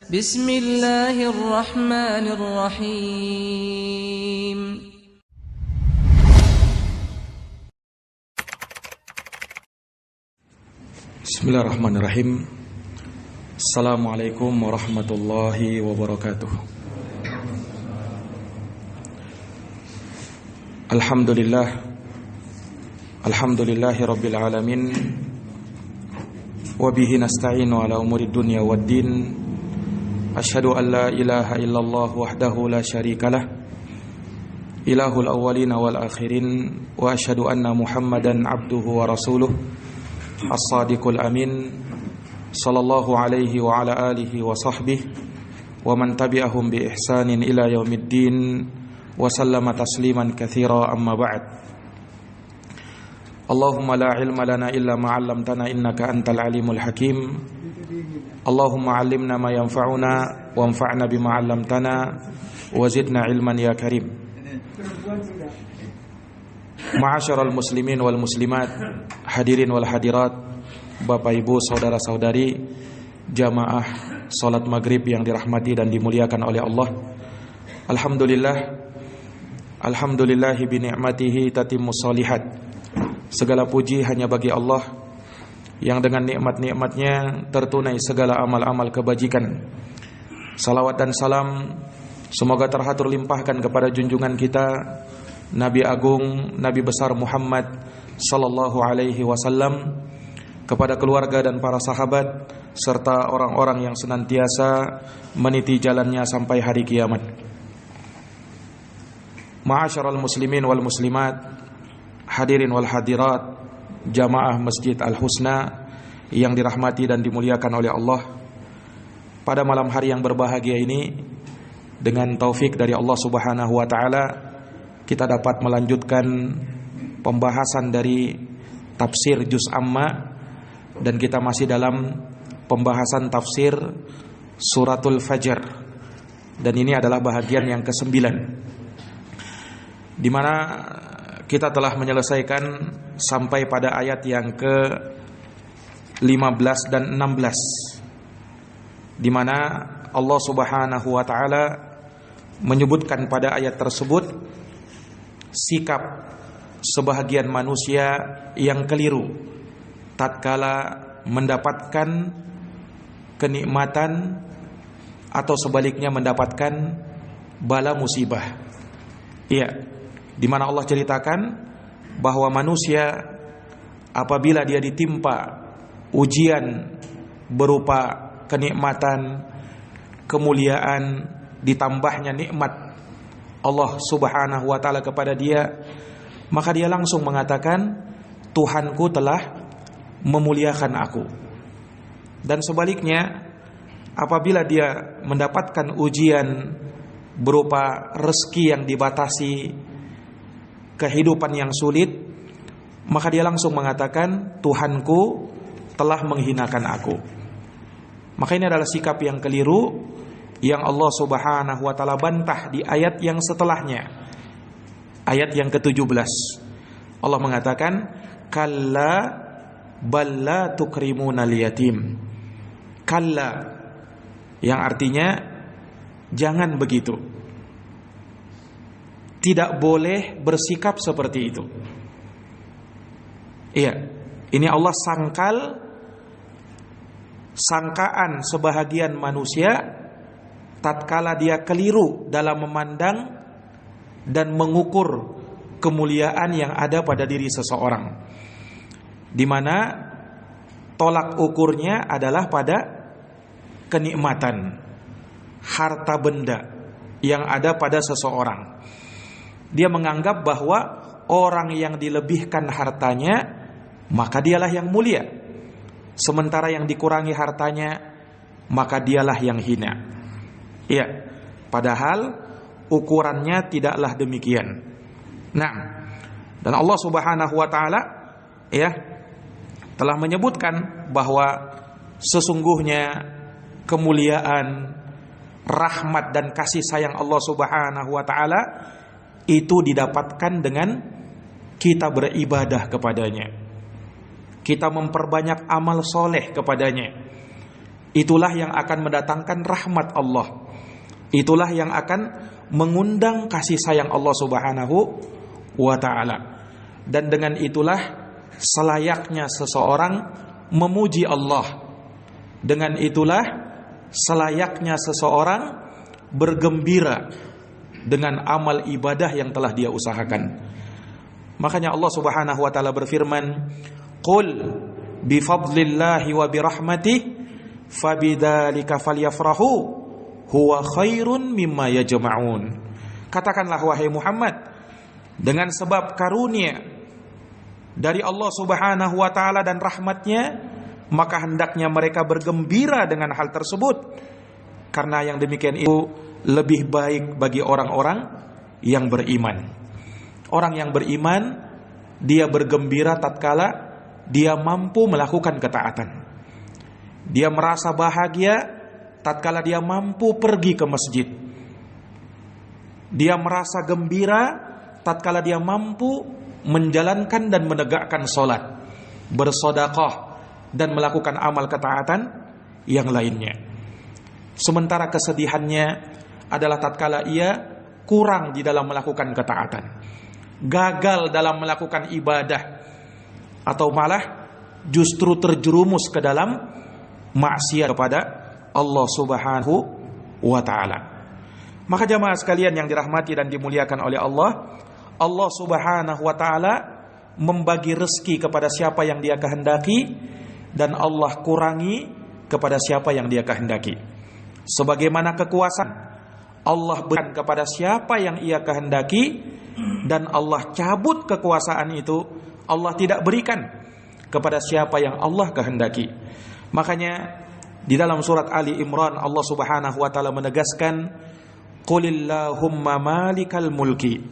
Bismillahirrahmanirrahim. Bismillahirrahmanirrahim. Assalamualaikum warahmatullahi wabarakatuh. Alhamdulillahi rabbil alamin. Wabihi nasta'inu ala umuri dunya waddin. Asyhadu an la ilaha illallah wahdahu la syarikalah, ilahul awwalina wal akhirin. Wa asyhadu anna Muhammadan abduhu wa rasuluh, as-sadiqul amin, sallallahu alaihi wa ala alihi wa sahbihi wa man tabi'ahum bi ihsanin ila yaumiddin wa sallama tasliman katsira, amma ba'd. Allahumma la ilma lana illa ma 'allamtana innaka antal alimul hakim. Allahumma 'allimna ma yanfa'una wanfa'na bima 'allamtana wa zidna ilman ya karim. Ma'asyiral muslimin wal muslimat, hadirin wal hadirat, Bapak Ibu, saudara-saudari, jamaah salat maghrib yang dirahmati dan dimuliakan oleh Allah. Alhamdulillahi bi ni'matihi tatimmus shalihat. Segala puji hanya bagi Allah yang dengan nikmat-nikmatnya tertunai segala amal-amal kebajikan. Salawat dan salam semoga terhatur limpahkan kepada junjungan kita Nabi Agung, Nabi besar Muhammad sallallahu alaihi wasallam, kepada keluarga dan para sahabat serta orang-orang yang senantiasa meniti jalannya sampai hari kiamat. Ma'asyiral muslimin wal muslimat, hadirin wal hadirat, jamaah Masjid Al-Husna yang dirahmati dan dimuliakan oleh Allah. Pada malam hari yang berbahagia ini, dengan taufik dari Allah Subhanahu wa taala, kita dapat melanjutkan pembahasan dari tafsir juz amma, dan kita masih dalam pembahasan tafsir suratul Fajr. Dan ini adalah bahagian yang ke-9, di mana kita telah menyelesaikan sampai pada ayat yang ke-15 dan 16, di mana Allah Subhanahu wa taala menyebutkan pada ayat tersebut sikap sebahagian manusia yang keliru tatkala mendapatkan kenikmatan atau sebaliknya mendapatkan bala musibah. Iya, di mana Allah ceritakan bahwa manusia apabila dia ditimpa ujian berupa kenikmatan, kemuliaan, ditambahnya nikmat Allah Subhanahu wa taala kepada dia, maka dia langsung mengatakan, Tuhanku telah memuliakan aku. Dan sebaliknya, apabila dia mendapatkan ujian berupa rezeki yang dibatasi, kehidupan yang sulit, maka dia langsung mengatakan, Tuhanku telah menghinakan aku. Maka ini adalah sikap yang keliru yang Allah Subhanahu wa taala bantah di ayat yang setelahnya, ayat yang ke-17. Allah mengatakan, kalla balla tukrimunal yatim. Kalla, yang artinya jangan begitu. Tidak boleh bersikap seperti itu. Iya, ini Allah sangkaan sebahagian manusia tatkala dia keliru dalam memandang dan mengukur kemuliaan yang ada pada diri seseorang, di mana tolak ukurnya adalah pada kenikmatan, harta benda yang ada pada seseorang. Dia menganggap bahwa orang yang dilebihkan hartanya, maka dialah yang mulia, sementara yang dikurangi hartanya, maka dialah yang hina. Iya, padahal ukurannya tidaklah demikian. Nah, dan Allah Subhanahu wa taala telah menyebutkan bahwa sesungguhnya kemuliaan, rahmat dan kasih sayang Allah Subhanahu wa taala itu didapatkan dengan kita beribadah kepadanya, kita memperbanyak amal soleh kepadanya. itulah yang akan mendatangkan rahmat Allah. Itulah yang akan mengundang kasih sayang Allah Subhanahu wa ta'ala. Dan dengan itulah selayaknya seseorang memuji Allah. Dengan itulah selayaknya seseorang bergembira dengan amal ibadah yang telah dia usahakan. Makanya Allah Subhanahu wa ta'ala berfirman, "Qul bifadlillahi wa birahmatih fabidzalika falyafrahu huwa khairun mimma yajma'un." Katakanlah wahai Muhammad, dengan sebab karunia dari Allah Subhanahu wa ta'ala dan rahmatnya, maka hendaknya mereka bergembira dengan hal tersebut, karena yang demikian itu lebih baik bagi orang-orang yang beriman. Orang yang beriman, dia bergembira tatkala dia mampu melakukan ketaatan. Dia merasa bahagia tatkala dia mampu pergi ke masjid. Dia merasa gembira tatkala dia mampu menjalankan dan menegakkan sholat, bersedekah, dan melakukan amal ketaatan yang lainnya. Sementara kesedihannya adalah tatkala ia kurang di dalam melakukan ketaatan, gagal dalam melakukan ibadah, atau malah justru terjerumus ke dalam maksiat kepada Allah Subhanahu wa ta'ala. Maka jamaah sekalian yang dirahmati dan dimuliakan oleh Allah, Allah Subhanahu wa ta'ala membagi rezeki kepada siapa yang dia kehendaki, dan Allah kurangi kepada siapa yang dia kehendaki. Sebagaimana kekuasaan, Allah berikan kepada siapa yang ia kehendaki, dan Allah cabut kekuasaan itu, Allah tidak berikan kepada siapa yang Allah kehendaki. Makanya di dalam surat Ali Imran Allah Subhanahu wa taala menegaskan, "Qulillahumma malikal mulki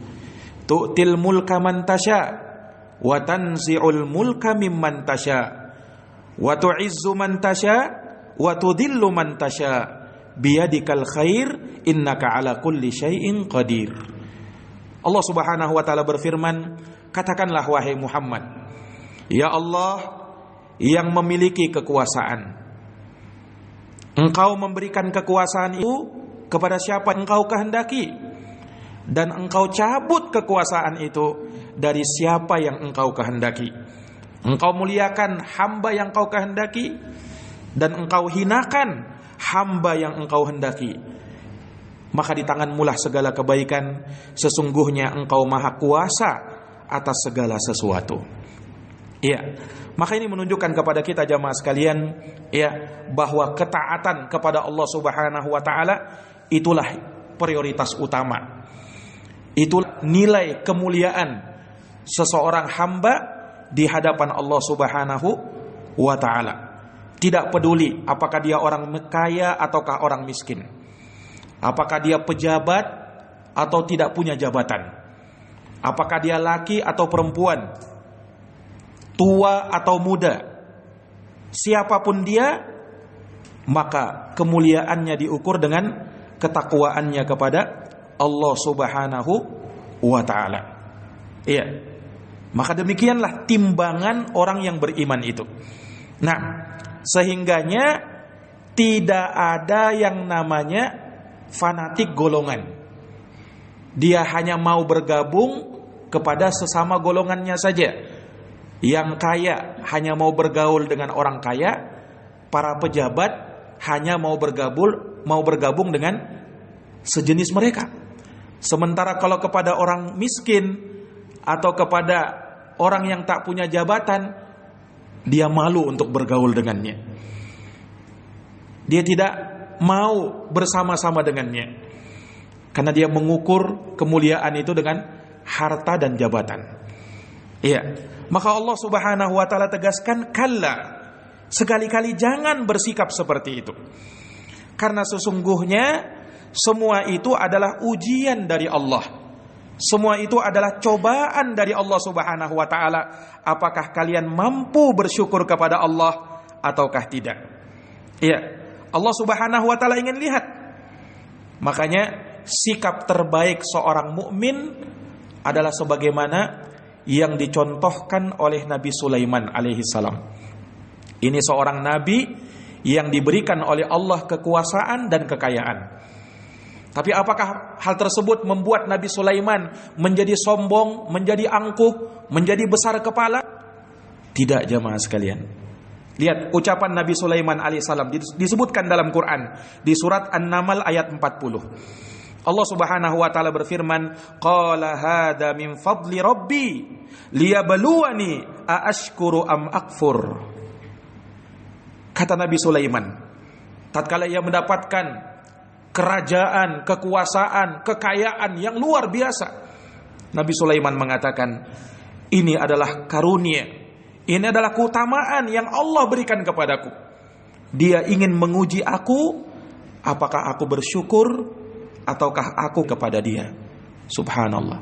tu'til mulka man tasha wa tanzi'ul mulka mimman tasha wa tu'izzu man tasha wa tudhillu man tasha biyadikal khair innaka ala kulli syai'in qadir." Allah Subhanahu wa taala berfirman, katakanlah wahai Muhammad, ya Allah yang memiliki kekuasaan, Engkau memberikan kekuasaan itu kepada siapa Engkau kehendaki, dan Engkau cabut kekuasaan itu dari siapa yang Engkau kehendaki. Engkau muliakan hamba yang Engkau kehendaki, dan Engkau hinakan hamba yang Engkau hendaki. Maka di tanganmu lah segala kebaikan, sesungguhnya Engkau maha kuasa atas segala sesuatu. Ya, maka ini menunjukkan kepada kita jamaah sekalian, ya, bahwa ketaatan kepada Allah Subhanahu wa taala itulah prioritas utama. Itulah nilai kemuliaan seseorang hamba di hadapan Allah Subhanahu wa taala. Tidak peduli apakah dia orang kaya ataukah orang miskin, apakah dia pejabat atau tidak punya jabatan, apakah dia laki atau perempuan, tua atau muda, siapapun dia, maka kemuliaannya diukur dengan ketakwaannya kepada Allah Subhanahu wa ta'ala. Iya. Maka demikianlah timbangan orang yang beriman itu. Nah, sehingganya tidak ada yang namanya fanatik golongan. Dia hanya mau bergabung kepada sesama golongannya saja. Yang kaya hanya mau bergaul dengan orang kaya, para pejabat hanya mau bergabung dengan sejenis mereka. Sementara kalau kepada orang miskin atau kepada orang yang tak punya jabatan, dia malu untuk bergaul dengannya. Dia tidak mau bersama-sama dengannya, karena dia mengukur kemuliaan itu dengan harta dan jabatan. Iya. Maka Allah Subhanahu wa ta'ala tegaskan, kalla, sekali-kali jangan bersikap seperti itu. Karena sesungguhnya semua itu adalah ujian dari Allah. Semua itu adalah cobaan dari Allah Subhanahu wa ta'ala. Apakah kalian mampu bersyukur kepada Allah ataukah tidak? Iya. Allah Subhanahu wa ta'ala ingin lihat. Makanya sikap terbaik seorang mukmin adalah sebagaimana yang dicontohkan oleh Nabi Sulaiman alaihi salam. Ini seorang nabi yang diberikan oleh Allah kekuasaan dan kekayaan. Tapi apakah hal tersebut membuat Nabi Sulaiman menjadi sombong, menjadi angkuh, menjadi besar kepala? Tidak, jamaah sekalian. Lihat ucapan Nabi Sulaiman alaihissalam disebutkan dalam Quran di surat An-Naml ayat 40. Allah Subhanahu wa taala berfirman, "Qala hadza min fadli rabbi liyabluwani aashkuru am akfur." Kata Nabi Sulaiman, tatkala ia mendapatkan kerajaan, kekuasaan, kekayaan yang luar biasa, Nabi Sulaiman mengatakan, ini adalah karunia, ini adalah keutamaan yang Allah berikan kepadaku. Dia ingin menguji aku, apakah aku bersyukur ataukah aku kepada dia. Subhanallah.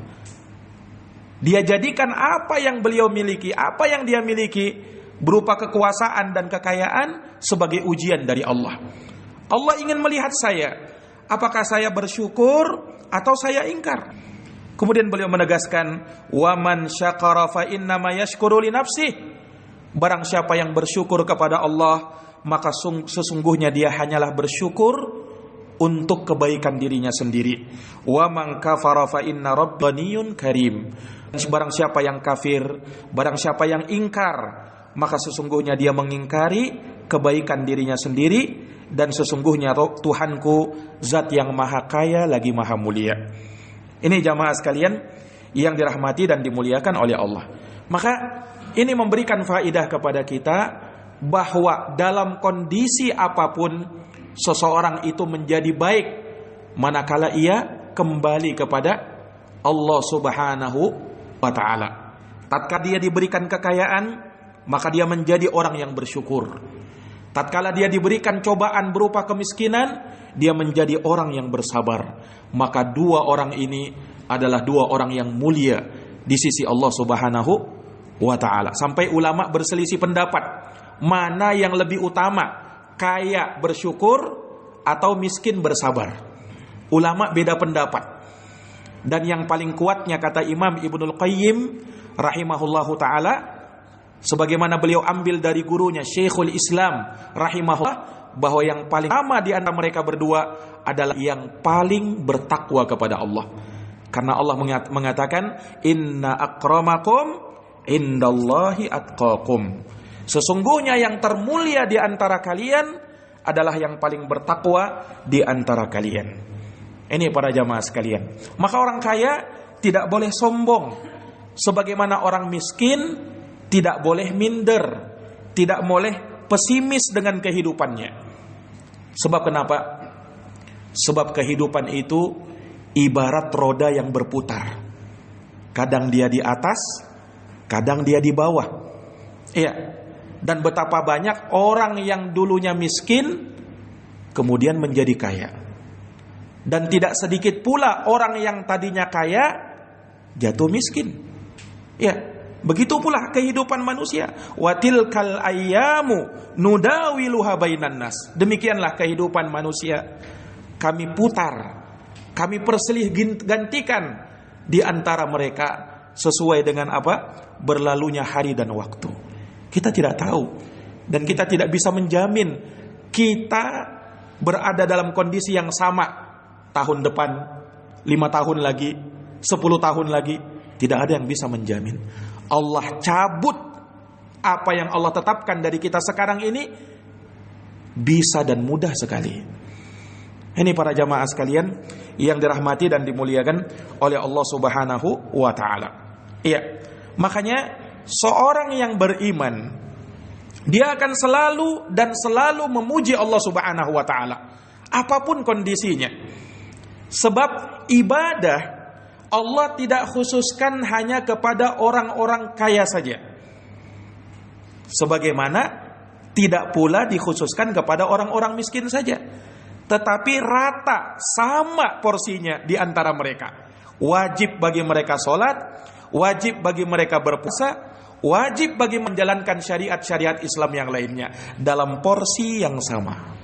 Dia jadikan apa yang beliau miliki, apa yang dia miliki berupa kekuasaan dan kekayaan sebagai ujian dari Allah. Allah ingin melihat saya, apakah saya bersyukur atau saya ingkar. Kemudian beliau menegaskan, wa man syakara fa innama yashkuru li nafsih. Barang siapa yang bersyukur kepada Allah, maka sesungguhnya dia hanyalah bersyukur untuk kebaikan dirinya sendiri. Wa man kafara fa inna rabbaniyun karim. Barang siapa yang kafir, barang siapa yang ingkar, maka sesungguhnya dia mengingkari kebaikan dirinya sendiri, dan sesungguhnya Tuhanku zat yang maha kaya lagi maha mulia. Ini jamaah sekalian yang dirahmati dan dimuliakan oleh Allah. Maka ini memberikan faedah kepada kita bahwa dalam kondisi apapun seseorang itu menjadi baik manakala ia kembali kepada Allah Subhanahu wa taala. Tatkala dia diberikan kekayaan, maka dia menjadi orang yang bersyukur. Tatkala dia diberikan cobaan berupa kemiskinan, dia menjadi orang yang bersabar. Maka dua orang ini adalah dua orang yang mulia di sisi Allah Subhanahu wa ta'ala. Sampai ulama berselisih pendapat, mana yang lebih utama, kaya bersyukur atau miskin bersabar. Ulama beda pendapat. Dan yang paling kuatnya kata Imam Ibnul Qayyim rahimahullahu ta'ala, sebagaimana beliau ambil dari gurunya Syekhul Islam rahimahullah, bahwa yang paling utama di antara mereka berdua adalah yang paling bertakwa kepada Allah. Karena Allah mengatakan, inna akramakum indallahi atqakum. Sesungguhnya yang termulia di antara kalian adalah yang paling bertakwa di antara kalian. Ini para jamaah sekalian. Maka orang kaya tidak boleh sombong, sebagaimana orang miskin tidak boleh minder, tidak boleh pesimis dengan kehidupannya. Sebab kenapa? Sebab kehidupan itu ibarat roda yang berputar. Kadang dia di atas, kadang dia di bawah. Iya. Dan betapa banyak orang yang dulunya miskin kemudian menjadi kaya. Dan tidak sedikit pula orang yang tadinya kaya jatuh miskin. Ya, begitu pula kehidupan manusia. Wa tilkal ayyamu nudawiluha bainan nas. Demikianlah kehidupan manusia. Kami putar, kami perselih gantikan di antara mereka sesuai dengan apa? Berlalunya hari dan waktu. Kita tidak tahu dan kita tidak bisa menjamin kita berada dalam kondisi yang sama tahun depan, 5 tahun lagi, 10 tahun lagi. Tidak ada yang bisa menjamin. Allah cabut apa yang Allah tetapkan dari kita sekarang ini bisa dan mudah sekali. Ini para jamaah sekalian yang dirahmati dan dimuliakan oleh Allah Subhanahu wa ta'ala. Iya. Makanya seorang yang beriman, dia akan selalu dan selalu memuji Allah Subhanahu wa ta'ala apapun kondisinya. Sebab ibadah Allah tidak khususkan hanya kepada orang-orang kaya saja, sebagaimana tidak pula dikhususkan kepada orang-orang miskin saja, tetapi rata sama porsinya di antara mereka. Wajib bagi mereka sholat, wajib bagi mereka berpuasa, wajib bagi menjalankan syariat-syariat Islam yang lainnya dalam porsi yang sama.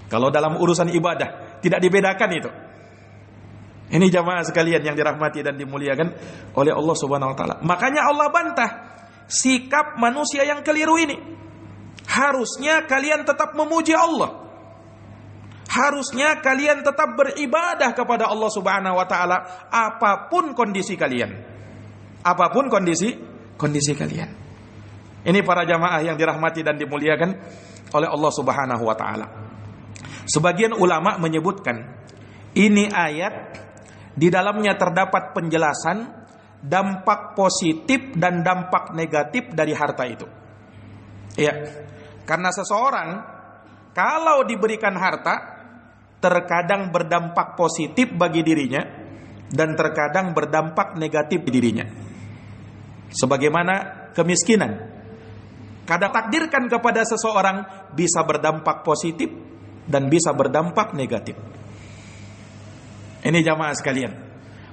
Kalau dalam urusan ibadah tidak dibedakan itu. Ini jamaah sekalian yang dirahmati dan dimuliakan oleh Allah Subhanahu wa taala. Makanya Allah bantah sikap manusia yang keliru ini. Harusnya kalian tetap memuji Allah. Harusnya kalian tetap beribadah kepada Allah Subhanahu wa taala apapun kondisi kalian. Apapun kondisi kalian. Ini para jamaah yang dirahmati dan dimuliakan oleh Allah Subhanahu wa taala. Sebagian ulama menyebutkan ini ayat di dalamnya terdapat penjelasan dampak positif dan dampak negatif dari harta itu. Ya, karena seseorang kalau diberikan harta terkadang berdampak positif bagi dirinya dan terkadang berdampak negatif di dirinya. Sebagaimana kemiskinan, kadang takdirkan kepada seseorang bisa berdampak positif dan bisa berdampak negatif. Ini jamaah sekalian.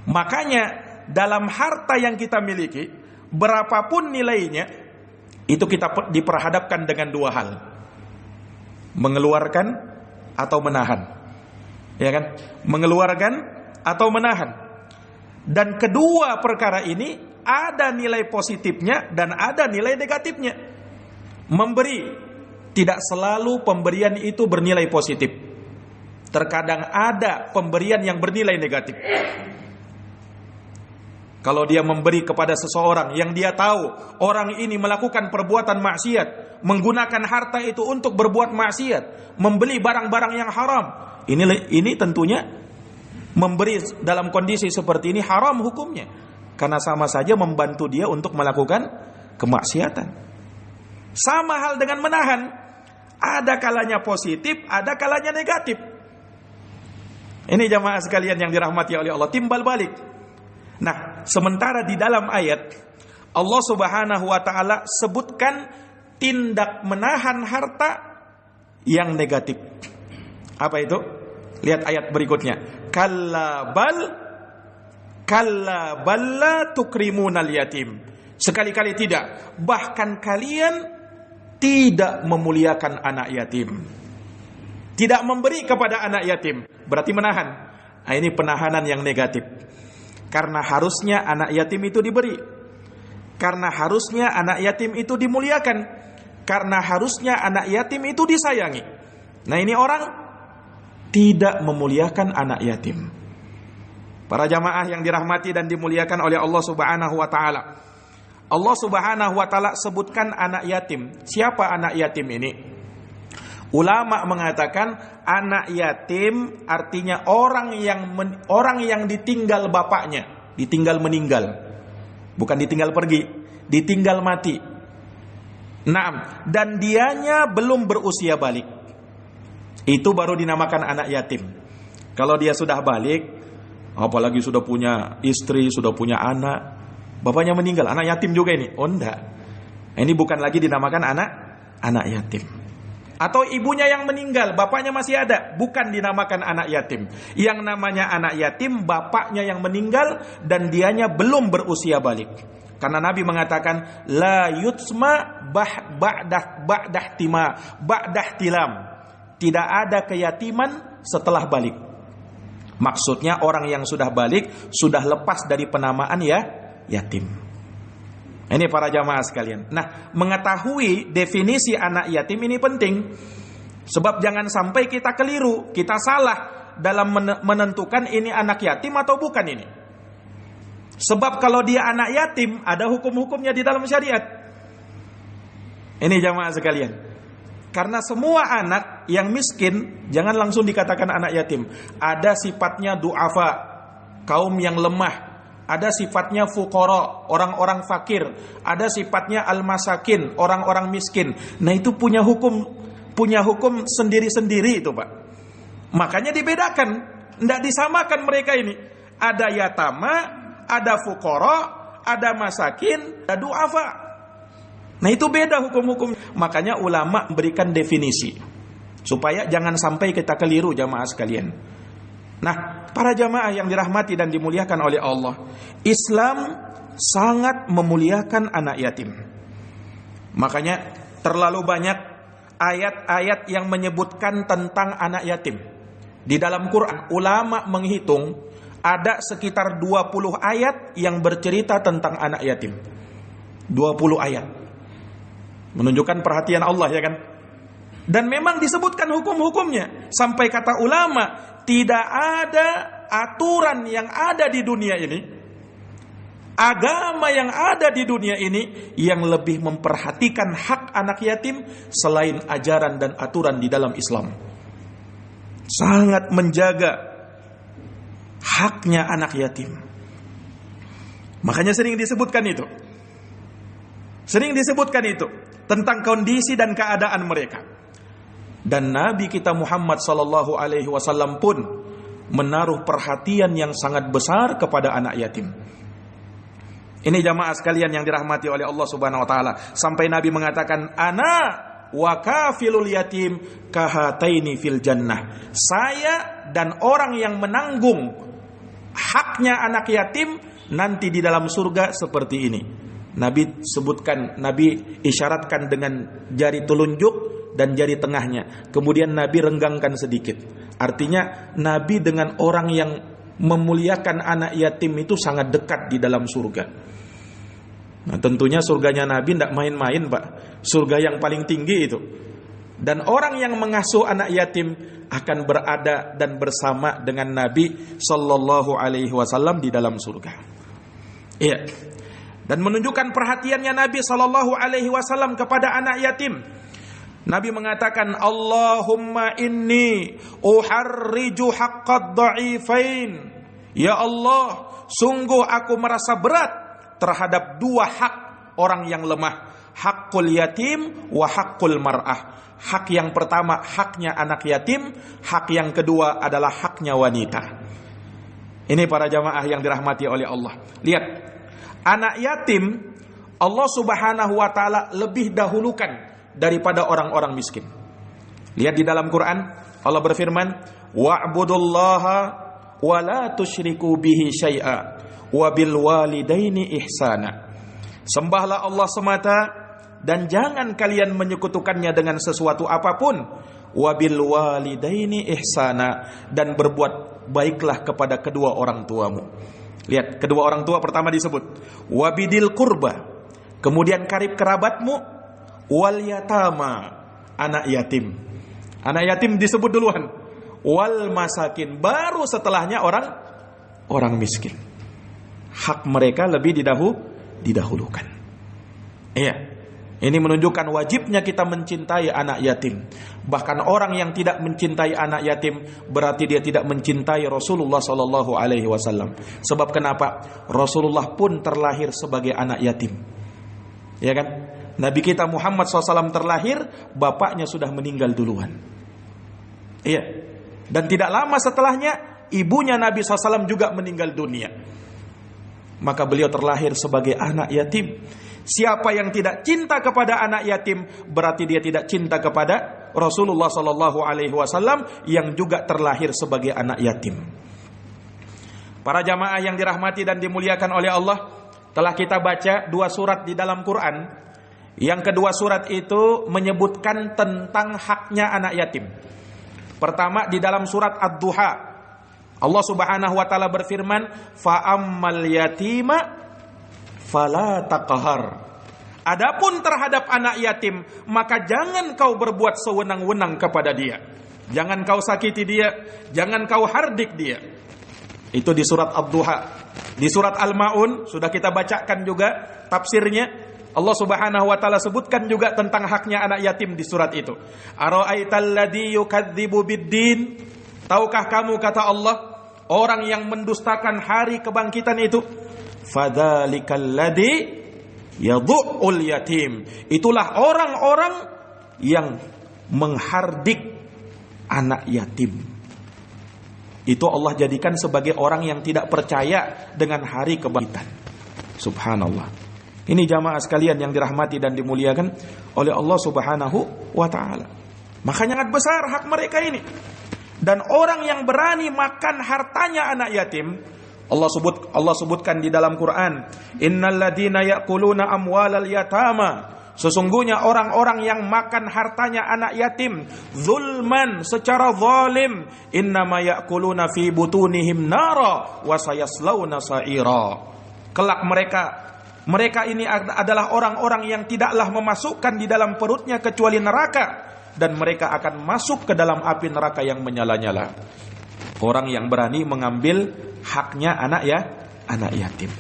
Makanya dalam harta yang kita miliki, berapapun nilainya, itu kita diperhadapkan dengan dua hal. Mengeluarkan atau menahan. Ya kan? Mengeluarkan atau menahan. Dan kedua perkara ini ada nilai positifnya dan ada nilai negatifnya. Memberi, tidak selalu pemberian itu bernilai positif. Terkadang ada pemberian yang bernilai negatif. Kalau dia memberi kepada seseorang yang dia tahu orang ini melakukan perbuatan maksiat, menggunakan harta itu untuk berbuat maksiat, membeli barang-barang yang haram, ini tentunya memberi dalam kondisi seperti ini haram hukumnya, karena sama saja membantu dia untuk melakukan kemaksiatan. Sama hal dengan menahan, ada kalanya positif, ada kalanya negatif. Ini jamaah sekalian yang dirahmati oleh Allah, timbal balik. Nah, sementara di dalam ayat Allah Subhanahu wa taala sebutkan tindak menahan harta yang negatif. Apa itu? Lihat ayat berikutnya. Kalla balla tukrimunal yatim. Sekali-kali tidak, bahkan kalian tidak memuliakan anak yatim. Tidak memberi kepada anak yatim, berarti menahan. Nah, ini penahanan yang negatif. Karena harusnya anak yatim itu diberi. Karena harusnya anak yatim itu dimuliakan. Karena harusnya anak yatim itu disayangi. Nah, ini orang tidak memuliakan anak yatim. Para jamaah yang dirahmati dan dimuliakan oleh Allah Subhanahu wa taala. Allah Subhanahu wa taala sebutkan anak yatim. Siapa anak yatim ini? Ulama mengatakan anak yatim artinya orang yang ditinggal bapaknya, ditinggal meninggal. Bukan ditinggal pergi, ditinggal mati. Naam, dan dianya belum berusia balik. Itu baru dinamakan anak yatim. Kalau dia sudah balik, apalagi sudah punya istri, sudah punya anak, bapaknya meninggal, anak yatim juga ini. Oh enggak. Ini bukan lagi dinamakan anak yatim. Atau ibunya yang meninggal, bapaknya masih ada, bukan dinamakan anak yatim. Yang namanya anak yatim, bapaknya yang meninggal dan dianya belum berusia balik. Karena Nabi mengatakan la yutsma ba'dah tilam. Tidak ada keyatiman setelah balik. Maksudnya orang yang sudah balik sudah lepas dari penamaan ya yatim. Ini para jamaah sekalian. Nah, mengetahui definisi anak yatim ini penting. Sebab jangan sampai kita keliru, kita salah dalam menentukan ini anak yatim atau bukan ini. Sebab kalau dia anak yatim, ada hukum-hukumnya di dalam syariat. Ini jamaah sekalian. Karena semua anak yang miskin, jangan langsung dikatakan anak yatim. Ada sifatnya du'afa, kaum yang lemah. Ada sifatnya fuqara, orang-orang fakir. Ada sifatnya al-masakin, orang-orang miskin. Nah itu punya hukum sendiri-sendiri itu Pak. Makanya dibedakan, tidak disamakan mereka ini. Ada yatama, ada fuqara, ada masakin, ada du'afa. Nah itu beda hukum-hukum. Makanya ulama memberikan definisi supaya jangan sampai kita keliru jamaah sekalian. Nah, para jamaah yang dirahmati dan dimuliakan oleh Allah, Islam sangat memuliakan anak yatim. Makanya terlalu banyak ayat-ayat yang menyebutkan tentang anak yatim. Di dalam Quran, ulama menghitung ada sekitar 20 ayat yang bercerita tentang anak yatim. 20 ayat. Menunjukkan perhatian Allah, ya kan? Dan memang disebutkan hukum-hukumnya. Sampai kata ulama, tidak ada aturan yang ada di dunia ini, agama yang ada di dunia ini yang lebih memperhatikan hak anak yatim selain ajaran dan aturan di dalam Islam. Sangat menjaga haknya anak yatim. Makanya sering disebutkan itu. Sering disebutkan itu tentang kondisi dan keadaan mereka. Dan Nabi kita Muhammad sallallahu alaihi wasallam pun menaruh perhatian yang sangat besar kepada anak yatim. Ini jamaah sekalian yang dirahmati oleh Allah Subhanahu wa taala. Sampai Nabi mengatakan, "Ana wa kafilul yatim kahataini fil jannah." Saya dan orang yang menanggung haknya anak yatim nanti di dalam surga seperti ini. Nabi sebutkan, Nabi isyaratkan dengan jari telunjuk dan jari tengahnya. Kemudian Nabi renggangkan sedikit. Artinya Nabi dengan orang yang memuliakan anak yatim itu sangat dekat di dalam surga. Nah, tentunya surganya Nabi tidak main-main, Pak. Surga yang paling tinggi itu. Dan orang yang mengasuh anak yatim akan berada dan bersama dengan Nabi sallallahu alaihi wasallam di dalam surga. Iya. Dan menunjukkan perhatiannya Nabi sallallahu alaihi wasallam kepada anak yatim. Nabi mengatakan, "Allahumma inni uharriju haqqad dha'ifain." Ya Allah, sungguh aku merasa berat terhadap dua hak orang yang lemah. Haqqul yatim wa haqqul mar'ah. Hak yang pertama haknya anak yatim, hak yang kedua adalah haknya wanita. Ini para jamaah yang dirahmati oleh Allah. Lihat, anak yatim Allah Subhanahu wa taala lebih dahulukan daripada orang-orang miskin. Lihat di dalam Quran, Allah berfirman, "Wa'budullaha wa la tusyriku bihi syai'a wa bil walidaini ihsana." Sembahlah Allah semata dan jangan kalian menyekutukannya dengan sesuatu apapun. Wa bil walidaini ihsana, dan berbuat baiklah kepada kedua orang tuamu. Lihat, kedua orang tua pertama disebut. Wabidil kurba, kemudian karib kerabatmu. Wal yatama, anak yatim. Anak yatim disebut duluan. Wal masakin, baru setelahnya orang miskin. Hak mereka lebih didahulukan. Iya. Ini menunjukkan wajibnya kita mencintai anak yatim. Bahkan orang yang tidak mencintai anak yatim berarti dia tidak mencintai Rasulullah sallallahu alaihi wasallam. Sebab kenapa? Rasulullah pun terlahir sebagai anak yatim. Ya kan? Nabi kita Muhammad SAW terlahir, bapaknya sudah meninggal duluan. Iya. Dan tidak lama setelahnya ibunya Nabi SAW juga meninggal dunia. Maka beliau terlahir sebagai anak yatim. Siapa yang tidak cinta kepada anak yatim berarti dia tidak cinta kepada Rasulullah sallallahu alaihi wasallam yang juga terlahir sebagai anak yatim. Para jamaah yang dirahmati dan dimuliakan oleh Allah, telah kita baca dua surat di dalam Quran. Yang kedua surat itu menyebutkan tentang haknya anak yatim. Pertama di dalam surat Ad-Duha, Allah Subhanahu wa taala berfirman, "Fa ammal yatima fala taqhar." Adapun terhadap anak yatim, maka jangan kau berbuat sewenang-wenang kepada dia. Jangan kau sakiti dia, jangan kau hardik dia. Itu di surat Ad-Duha. Di surat Al-Maun sudah kita bacakan juga tafsirnya. Allah Subhanahu wa taala sebutkan juga tentang haknya anak yatim di surat itu. Ara'aital ladzi yukadzibu biddin? Tahukah kamu, kata Allah, orang yang mendustakan hari kebangkitan itu? Fadzalikal ladzi yadhu'ul yatim. Itulah orang-orang yang menghardik anak yatim. Itu Allah jadikan sebagai orang yang tidak percaya dengan hari kebangkitan. Subhanallah. Ini jamaah sekalian yang dirahmati dan dimuliakan oleh Allah Subhanahu wa taala. Maka sangat besar hak mereka ini. Dan orang yang berani makan hartanya anak yatim, Allah sebutkan di dalam Quran, "Innal ladzina ya'kuluna amwalal yatama." Sesungguhnya orang-orang yang makan hartanya anak yatim zulman, secara zalim, innama ya'kuluna fi butunihim nara wa sayaslawna sa'ira. Kelak mereka Mereka ini adalah orang-orang yang tidaklah memasukkan di dalam perutnya kecuali neraka, dan mereka akan masuk ke dalam api neraka yang menyala-nyala. Orang yang berani mengambil haknya anak yatim.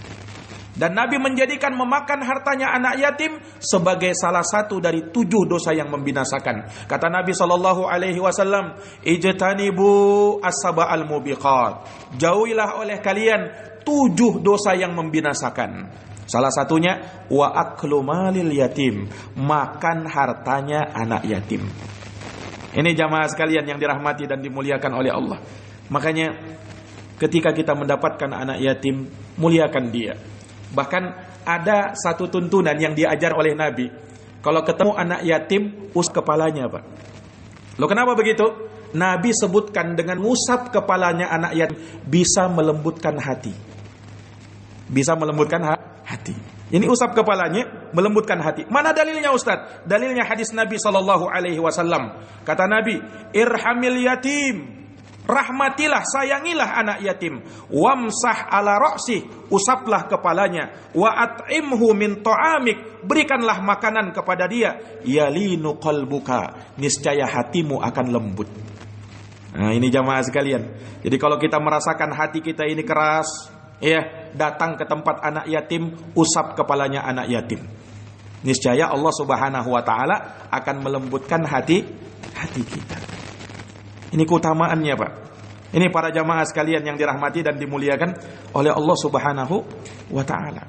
Dan Nabi menjadikan memakan hartanya anak yatim sebagai salah satu dari 7 dosa yang membinasakan. Kata Nabi SAW, ijtanibu as-sab'al mubiqat. Jauhilah oleh kalian 7 dosa yang membinasakan. Salah satunya wa aklu malil yatim, makan hartanya anak yatim. Ini jamaah sekalian yang dirahmati dan dimuliakan oleh Allah. Makanya ketika kita mendapatkan anak yatim, muliakan dia. Bahkan ada satu tuntunan yang diajar oleh Nabi. Kalau ketemu anak yatim, usap kepalanya, Pak. Loh, kenapa begitu? Nabi sebutkan dengan usap kepalanya anak yatim bisa melembutkan hati. Bisa melembutkan hati. Ini usap kepalanya melembutkan hati. Mana dalilnya, Ustaz? Dalilnya hadis Nabi SAW. Kata Nabi, irhamil yatim, rahmatilah, sayangilah anak yatim. Wamsah ala ra'si, usaplah kepalanya. Wa at'imhu min ta'amik, berikanlah makanan kepada dia. Yalinu qalbuka, niscaya hatimu akan lembut. Nah, ini jamaah sekalian. Jadi kalau kita merasakan hati kita ini keras, datang ke tempat anak yatim, usap kepalanya anak yatim. Niscaya Allah Subhanahu wa taala akan melembutkan hati kita. Ini keutamaannya, Pak. Ini para jamaah sekalian yang dirahmati dan dimuliakan oleh Allah Subhanahu wa taala.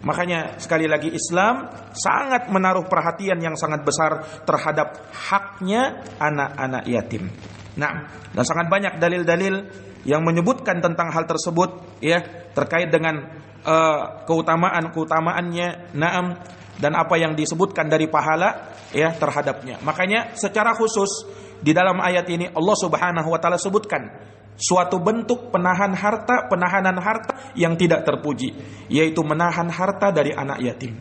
Makanya sekali lagi Islam sangat menaruh perhatian yang sangat besar terhadap haknya anak-anak yatim. Nah, dan sangat banyak dalil-dalil yang menyebutkan tentang hal tersebut, terkait dengan keutamaannya, dan apa yang disebutkan dari pahala terhadapnya. Makanya secara khusus di dalam ayat ini Allah Subhanahu wa taala sebutkan suatu bentuk penahanan harta yang tidak terpuji, yaitu menahan harta dari anak yatim.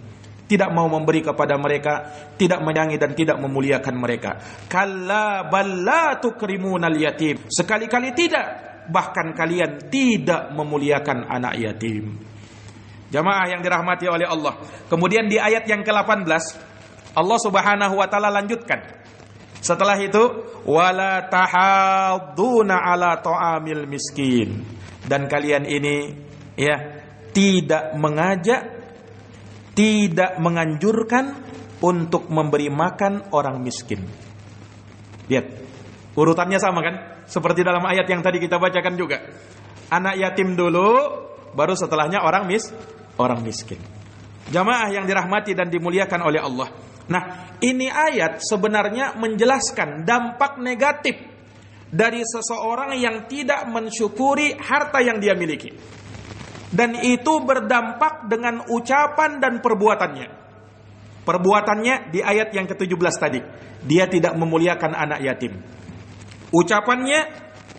Tidak mau memberi kepada mereka, tidak menyayangi dan tidak memuliakan mereka. Kalla balla tukrimunal yatim. Sekali-kali tidak, bahkan kalian tidak memuliakan anak yatim. Jamaah yang dirahmati oleh Allah. Kemudian di ayat yang ke-18 Allah Subhanahu wa taala lanjutkan. Setelah itu, wala tahadduna ala ta'amil miskin. Dan kalian ini tidak mengajak, tidak menganjurkan untuk memberi makan orang miskin. Lihat, urutannya sama kan? Seperti dalam ayat yang tadi kita bacakan juga. Anak yatim dulu, baru setelahnya orang miskin. Jamaah yang dirahmati dan dimuliakan oleh Allah. Nah, ini ayat sebenarnya menjelaskan dampak negatif dari seseorang yang tidak mensyukuri harta yang dia miliki. Dan itu berdampak dengan ucapan dan perbuatannya. Perbuatannya di ayat yang ke-17 tadi, dia tidak memuliakan anak yatim. Ucapannya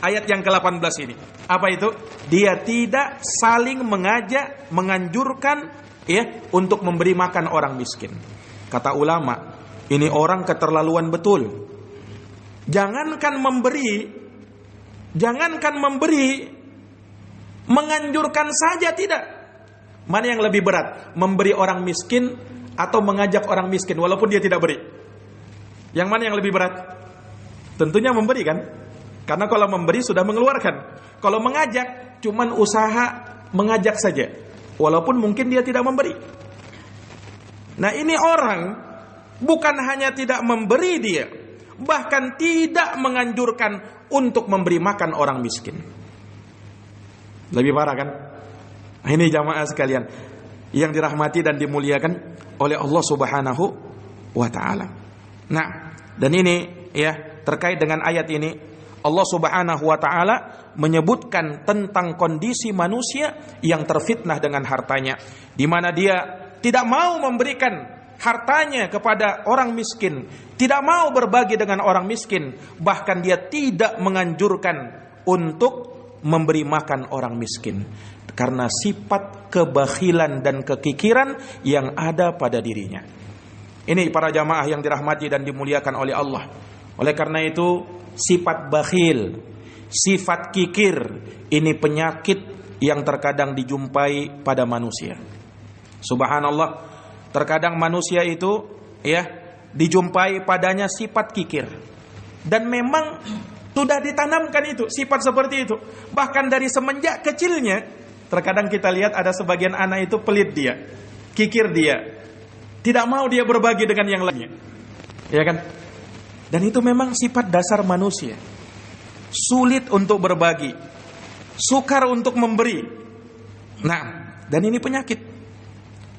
ayat yang ke-18 ini, apa itu? Dia tidak saling mengajak, menganjurkan untuk memberi makan orang miskin. Kata ulama, ini orang keterlaluan betul. Jangankan memberi, menganjurkan saja tidak. Mana yang lebih berat? Memberi orang miskin atau mengajak orang miskin walaupun dia tidak beri? Yang mana yang lebih berat? Tentunya memberi kan? Karena kalau memberi sudah mengeluarkan. Kalau mengajak cuman usaha mengajak saja, walaupun mungkin dia tidak memberi. Nah, ini orang bukan hanya tidak memberi dia, bahkan tidak menganjurkan untuk memberi makan orang miskin. Lebih parah kan? Ini jamaah sekalian yang dirahmati dan dimuliakan oleh Allah Subhanahu wa taala. Nah, dan ini terkait dengan ayat ini Allah Subhanahu wa taala menyebutkan tentang kondisi manusia yang terfitnah dengan hartanya, di mana dia tidak mau memberikan hartanya kepada orang miskin, tidak mau berbagi dengan orang miskin, bahkan dia tidak menganjurkan untuk memberi makan orang miskin karena sifat kebakhilan dan kekikiran yang ada pada dirinya. Ini para jamaah yang dirahmati dan dimuliakan oleh Allah. Oleh karena itu, sifat bakhil, sifat kikir, ini penyakit yang terkadang dijumpai pada manusia. Subhanallah, terkadang manusia itu ya dijumpai padanya sifat kikir. Dan memang sudah ditanamkan itu sifat seperti itu. Bahkan dari semenjak kecilnya, terkadang kita lihat ada sebagian anak itu pelit dia, kikir dia, tidak mau dia berbagi dengan yang lainnya, ya kan? Dan itu memang sifat dasar manusia. Sulit untuk berbagi, sukar untuk memberi. Nah, dan ini penyakit.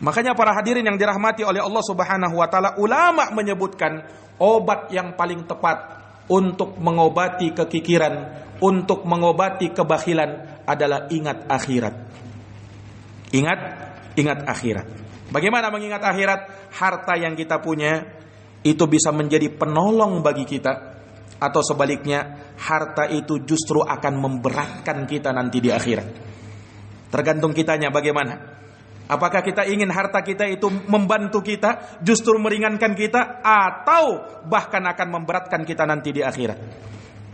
Makanya para hadirin yang dirahmati oleh Allah Subhanahu wa taala, ulama menyebutkan obat yang paling tepat untuk mengobati kekikiran, untuk mengobati kebakhilan adalah ingat akhirat. Ingat akhirat. Bagaimana mengingat akhirat? Harta yang kita punya itu bisa menjadi penolong bagi kita, atau sebaliknya harta itu justru akan memberatkan kita nanti di akhirat. Tergantung kitanya bagaimana. Apakah kita ingin harta kita itu membantu kita, justru meringankan kita, atau bahkan akan memberatkan kita nanti di akhirat?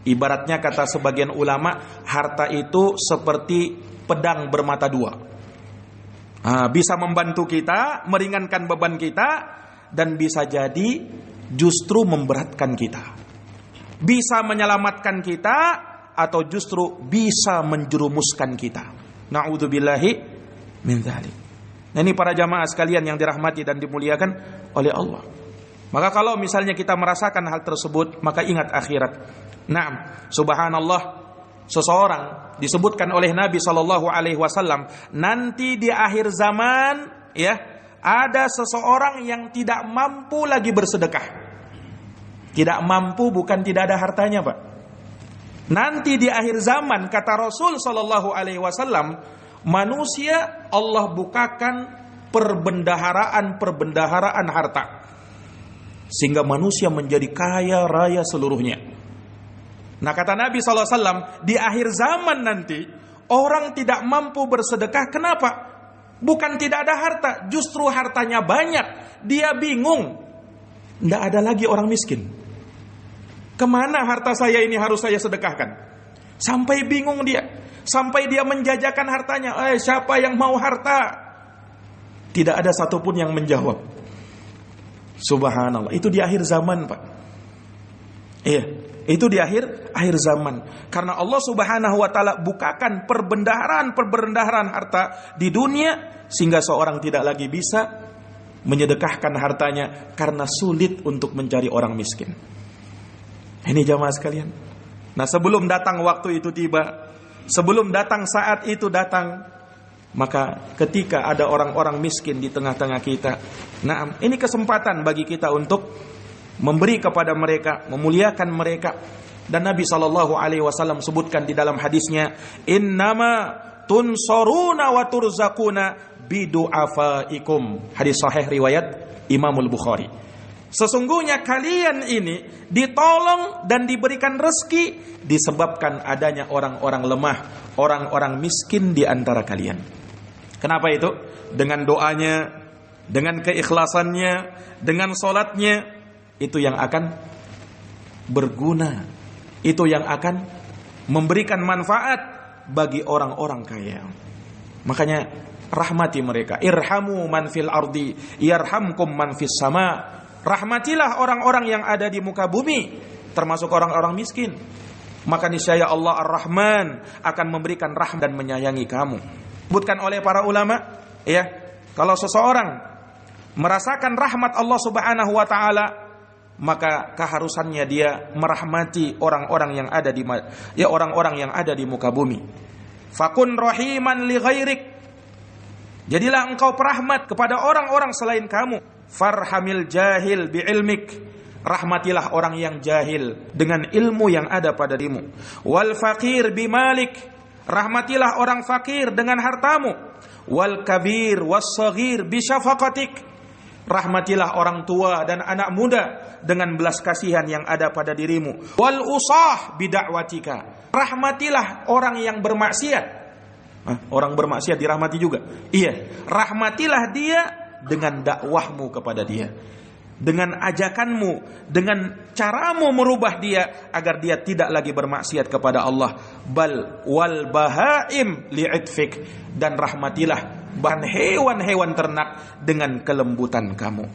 Ibaratnya kata sebagian ulama, harta itu seperti pedang bermata dua. Bisa membantu kita, meringankan beban kita, dan bisa jadi justru memberatkan kita. Bisa menyelamatkan kita, atau justru bisa menjerumuskan kita. Na'udzubillahi min dzalik. Nah, ini para jamaah sekalian yang dirahmati dan dimuliakan oleh Allah. Maka kalau misalnya kita merasakan hal tersebut, maka ingat akhirat. Nah, subhanallah, seseorang disebutkan oleh Nabi SAW, nanti di akhir zaman ya, ada seseorang yang tidak mampu lagi bersedekah. Tidak mampu bukan tidak ada hartanya, Pak. Nanti di akhir zaman, kata Rasul SAW, manusia Allah bukakan perbendaharaan harta, sehingga manusia menjadi kaya raya seluruhnya. Nah, kata Nabi SAW, di akhir zaman nanti orang tidak mampu bersedekah. Kenapa? Bukan tidak ada harta, justru hartanya banyak. Dia bingung, tidak ada lagi orang miskin. Kemana harta saya ini harus saya sedekahkan? Sampai bingung dia. Sampai dia menjajakan hartanya. Siapa yang mau harta? Tidak ada satupun yang menjawab. Subhanallah. Itu di akhir zaman, Pak. Iya, itu di akhir zaman. Karena Allah Subhanahu wa taala bukakan perbendaharaan harta di dunia, sehingga seorang tidak lagi bisa menyedekahkan hartanya karena sulit untuk mencari orang miskin. Ini jamaah sekalian. Nah, sebelum datang waktu itu tiba, sebelum datang saat itu datang, maka ketika ada orang-orang miskin di tengah-tengah kita, nah ini kesempatan bagi kita untuk memberi kepada mereka, memuliakan mereka. Dan Nabi SAW sebutkan di dalam hadisnya, innama tunsoruna wa turzakuna bidu'afaikum. Hadis sahih riwayat Imamul Bukhari. Sesungguhnya kalian ini ditolong dan diberikan rezeki disebabkan adanya orang-orang lemah, orang-orang miskin di antara kalian. Kenapa itu? Dengan doanya, dengan keikhlasannya, dengan sholatnya, itu yang akan berguna, itu yang akan memberikan manfaat bagi orang-orang kaya. Makanya rahmati mereka. Irhamu man fil ardi yarhamkum man fis sama. Rahmatilah orang-orang yang ada di muka bumi, termasuk orang-orang miskin. Maka niscaya Allah Ar-Rahman akan memberikan rahmat dan menyayangi kamu. Disebutkan oleh para ulama, ya, kalau seseorang merasakan rahmat Allah Subhanahu wa taala, maka keharusannya dia merahmati orang-orang yang ada di muka bumi. Fakun rahiman li ghairik. Jadilah engkau perahmat kepada orang-orang selain kamu. Farhamil jahil bi ilmik. Rahmatilah orang yang jahil dengan ilmu yang ada pada dirimu. Wal faqir bi malik. Rahmatilah orang fakir dengan hartamu. Wal kabir was saghir bi syafaqatik. Rahmatilah orang tua dan anak muda dengan belas kasihan yang ada pada dirimu. Wal usah bi da'watika. Rahmatilah orang yang bermaksiat. Orang bermaksiat dirahmati juga. Iya, rahmatilah dia dengan dakwahmu kepada dia, dengan ajakanmu, dengan caramu merubah dia agar dia tidak lagi bermaksiat kepada Allah. Bal wal bahaim li'itfik. Dan rahmatilah bahkan hewan-hewan ternak dengan kelembutan kamu.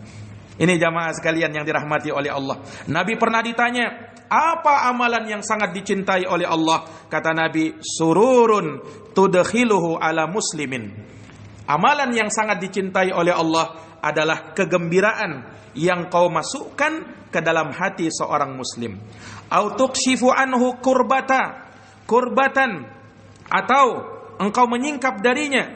Ini jamaah sekalian yang dirahmati oleh Allah. Nabi pernah ditanya, apa amalan yang sangat dicintai oleh Allah? Kata Nabi, sururun tudkhiluhu ala muslimin. Amalan yang sangat dicintai oleh Allah adalah kegembiraan yang kau masukkan ke dalam hati seorang muslim. Au tukshifu anhu kurbatan, atau engkau menyingkap darinya,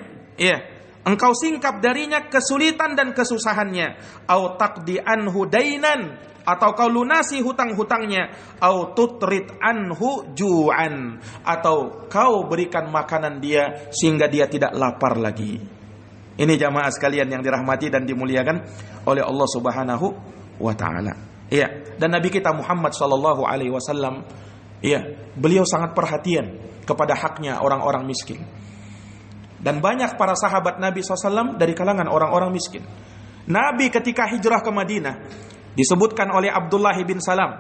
engkau singkap darinya kesulitan dan kesusahannya. Au taqdi anhu dainan, atau kau lunasi hutang-hutangnya. Au tutrid anhu ju'an, atau kau berikan makanan dia sehingga dia tidak lapar lagi. Ini jamaah sekalian yang dirahmati dan dimuliakan oleh Allah Subhanahu wa taala. Dan Nabi kita Muhammad sallallahu alaihi wasallam, beliau sangat perhatian kepada haknya orang-orang miskin. Dan banyak para sahabat Nabi SAW dari kalangan orang-orang miskin. Nabi ketika hijrah ke Madinah, disebutkan oleh Abdullah bin Salam,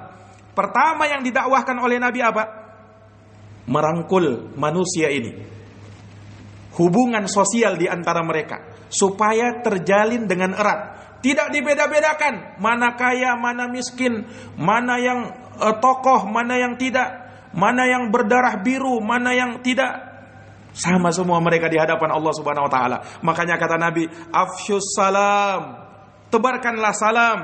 pertama yang didakwahkan oleh Nabi apa? Merangkul manusia ini, hubungan sosial di antara mereka, supaya terjalin dengan erat. Tidak dibeda-bedakan, mana kaya, mana miskin, mana yang tokoh, mana yang tidak, mana yang berdarah biru, mana yang tidak. Sama semua mereka di hadapan Allah Subhanahu wa taala. Makanya kata Nabi, afsyus salam, tebarkanlah salam,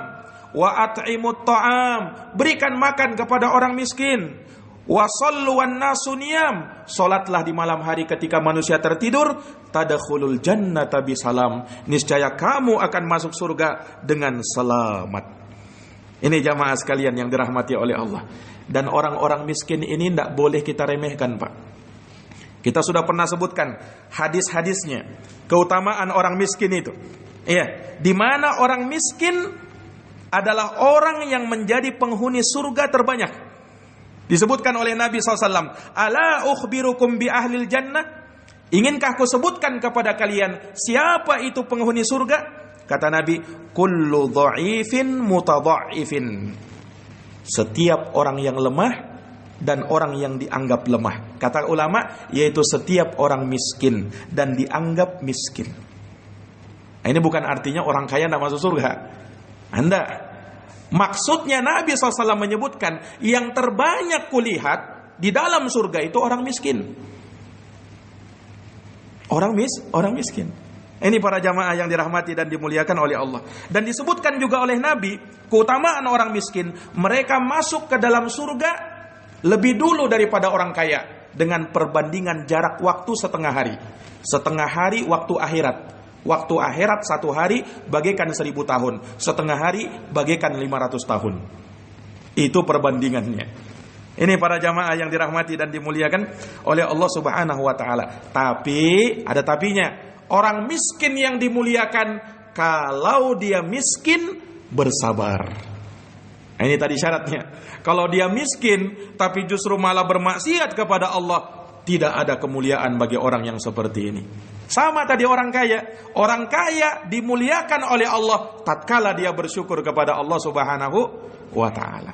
wa at'imut ta'am, berikan makan kepada orang miskin, wa sallu wan nasu niyam, salatlah di malam hari ketika manusia tertidur, tadkhulul jannata bisalam, niscaya kamu akan masuk surga dengan selamat. Ini jamaah sekalian yang dirahmati oleh Allah. Dan orang-orang miskin ini tidak boleh kita remehkan, Pak. Kita sudah pernah sebutkan hadis-hadisnya, keutamaan orang miskin itu. Di mana orang miskin adalah orang yang menjadi penghuni surga terbanyak. Disebutkan oleh Nabi SAW, ala ukhbirukum bi ahlil jannah, inginkah aku sebutkan kepada kalian siapa itu penghuni surga? Kata Nabi, kullu dha'ifin mutadha'ifin, setiap orang yang lemah dan orang yang dianggap lemah. Kata ulama, yaitu setiap orang miskin dan dianggap miskin. Ini bukan artinya orang kaya tidak masuk surga. Anda, maksudnya Nabi SAW menyebutkan yang terbanyak kulihat di dalam surga itu orang miskin. Orang miskin. Ini para jamaah yang dirahmati dan dimuliakan oleh Allah. Dan disebutkan juga oleh Nabi, keutamaan orang miskin, mereka masuk ke dalam surga lebih dulu daripada orang kaya, dengan perbandingan jarak waktu setengah hari. Setengah hari waktu akhirat. Waktu akhirat 1 hari bagaikan 1000 tahun. Setengah hari bagaikan 500 tahun. Itu perbandingannya. Ini para jamaah yang dirahmati dan dimuliakan oleh Allah Subhanahu wa taala. Tapi ada tapinya. Orang miskin yang dimuliakan kalau dia miskin bersabar. Nah, ini tadi syaratnya. Kalau dia miskin tapi justru malah bermaksiat kepada Allah, tidak ada kemuliaan bagi orang yang seperti ini. Sama tadi orang kaya. Orang kaya dimuliakan oleh Allah tatkala dia bersyukur kepada Allah Subhanahu wa taala.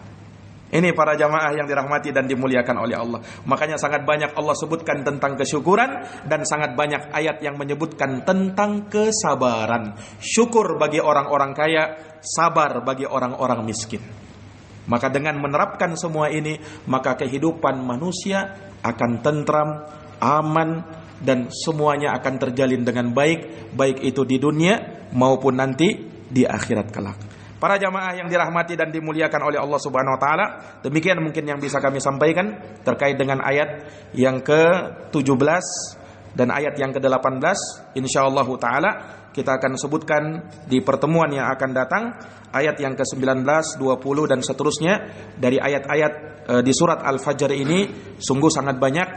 Ini para jamaah yang dirahmati dan dimuliakan oleh Allah. Makanya sangat banyak Allah sebutkan tentang kesyukuran, dan sangat banyak ayat yang menyebutkan tentang kesabaran. Syukur bagi orang-orang kaya, sabar bagi orang-orang miskin. Maka dengan menerapkan semua ini, maka kehidupan manusia akan tentram, aman, dan semuanya akan terjalin dengan baik, baik itu di dunia maupun nanti di akhirat kelak. Para jamaah yang dirahmati dan dimuliakan oleh Allah Subhanahu wa taala, demikian mungkin yang bisa kami sampaikan terkait dengan ayat yang ke-17 dan ayat yang ke-18. Insyaallah taala kita akan sebutkan di pertemuan yang akan datang ayat yang ke-19, 20 dan seterusnya dari ayat-ayat di surat Al-Fajr ini. Sungguh sangat banyak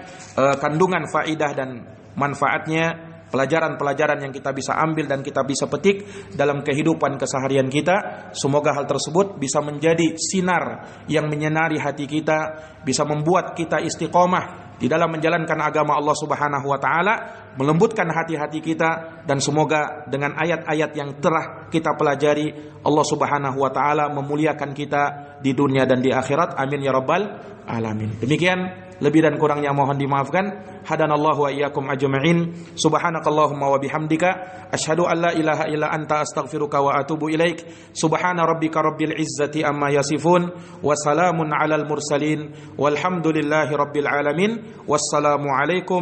kandungan faidah dan manfaatnya, pelajaran-pelajaran yang kita bisa ambil dan kita bisa petik dalam kehidupan keseharian kita. Semoga hal tersebut bisa menjadi sinar yang menyinari hati kita, bisa membuat kita istiqomah di dalam menjalankan agama Allah Subhanahu wa taala, melembutkan hati-hati kita, dan semoga dengan ayat-ayat yang telah kita pelajari Allah Subhanahu wa taala memuliakan kita di dunia dan di akhirat. Amin ya rabbal alamin. Demikian, lebih dan kurangnya mohon dimaafkan. Hadanallahu wa iyyakum ajma'in. Subhanakallahumma wa bihamdika asyhadu an la ilaha illa anta astaghfiruka wa atubu ilaik. Subhana rabbika rabbil izzati amma yasifun wa salamun alal mursalin walhamdulillahi rabbil alamin. Wassalamu alaikum